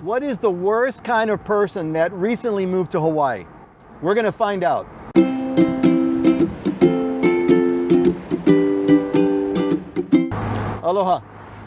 What is the worst kind of person that recently moved to Hawaii? We're going to find out. Aloha,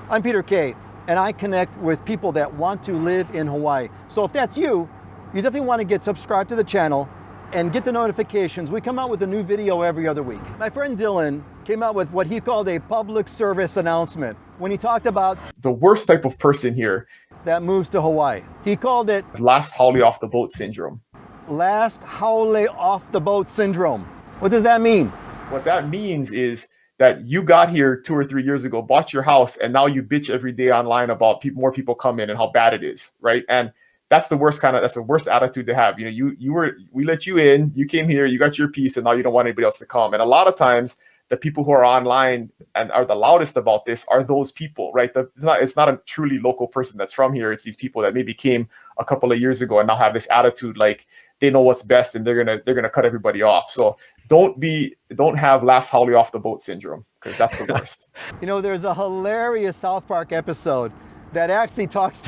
I'm Peter Kay, and I connect with people that want to live in Hawaii. So if that's you, you definitely want to get subscribed to the channel and get the notifications. We come out with a new video every other week. My friend Dylan came out with what he called a public service announcement when he talked about the worst type of person here that moves to Hawaii. He called it last haole off the boat syndrome. Last haole off the boat syndrome. What does that mean? What that means is that you got here 2 or 3 years ago, bought your house, and now you bitch every day online about more people come in and how bad it is, right? And that's the worst attitude to have. We let you in, you came here, you got your piece, and now you don't want anybody else to come. And a lot of times, the people who are online and are the loudest about this are those people, right? It's not a truly local person that's from here. It's these people that maybe came a couple of years ago and now have this attitude like they know what's best and they're gonna cut everybody off. So don't have last haole off the boat syndrome, because that's the worst. There's a hilarious South Park episode that actually talks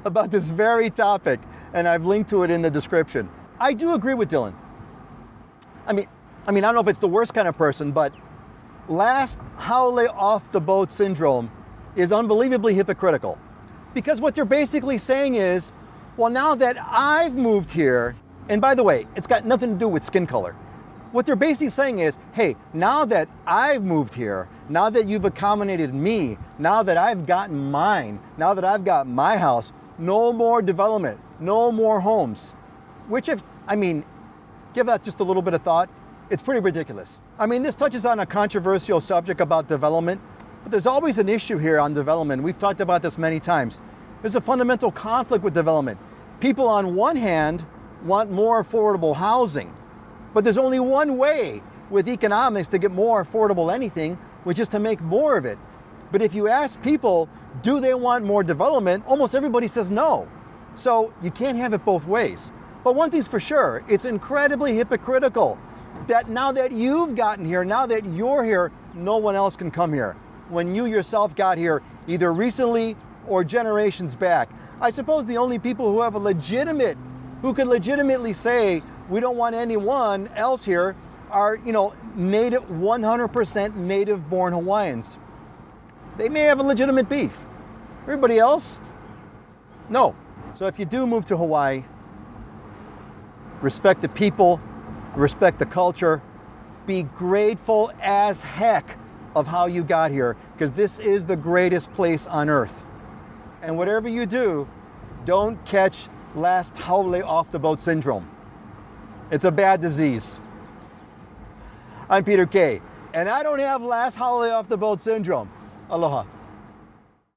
about this very topic, and I've linked to it in the description. I do agree with Dylan. I mean, I don't know if it's the worst kind of person, but last haole off the boat syndrome is unbelievably hypocritical. Because what they're basically saying is, well, now that I've moved here, and by the way, it's got nothing to do with skin color. What they're basically saying is, hey, now that I've moved here, now that you've accommodated me, now that I've gotten mine, now that I've got my house, no more development, no more homes. Give that just a little bit of thought. It's pretty ridiculous. This touches on a controversial subject about development, but there's always an issue here on development. We've talked about this many times. There's a fundamental conflict with development. People on one hand want more affordable housing, but there's only one way with economics to get more affordable anything, which is to make more of it. But if you ask people, do they want more development? Almost everybody says no. So you can't have it both ways. But one thing's for sure, it's incredibly hypocritical that now that you've gotten here, now that you're here, no one else can come here. When you yourself got here, either recently or generations back. I suppose the only people who could legitimately say we don't want anyone else here are, native, 100% native born Hawaiians. They may have a legitimate beef. Everybody else, no. So if you do move to Hawaii, respect the people, respect the culture, be grateful as heck of how you got here, because this is the greatest place on earth. And whatever you do, don't catch last haole off the boat syndrome. It's a bad disease. I'm Peter Kay, and I don't have last haole off the boat syndrome. Aloha.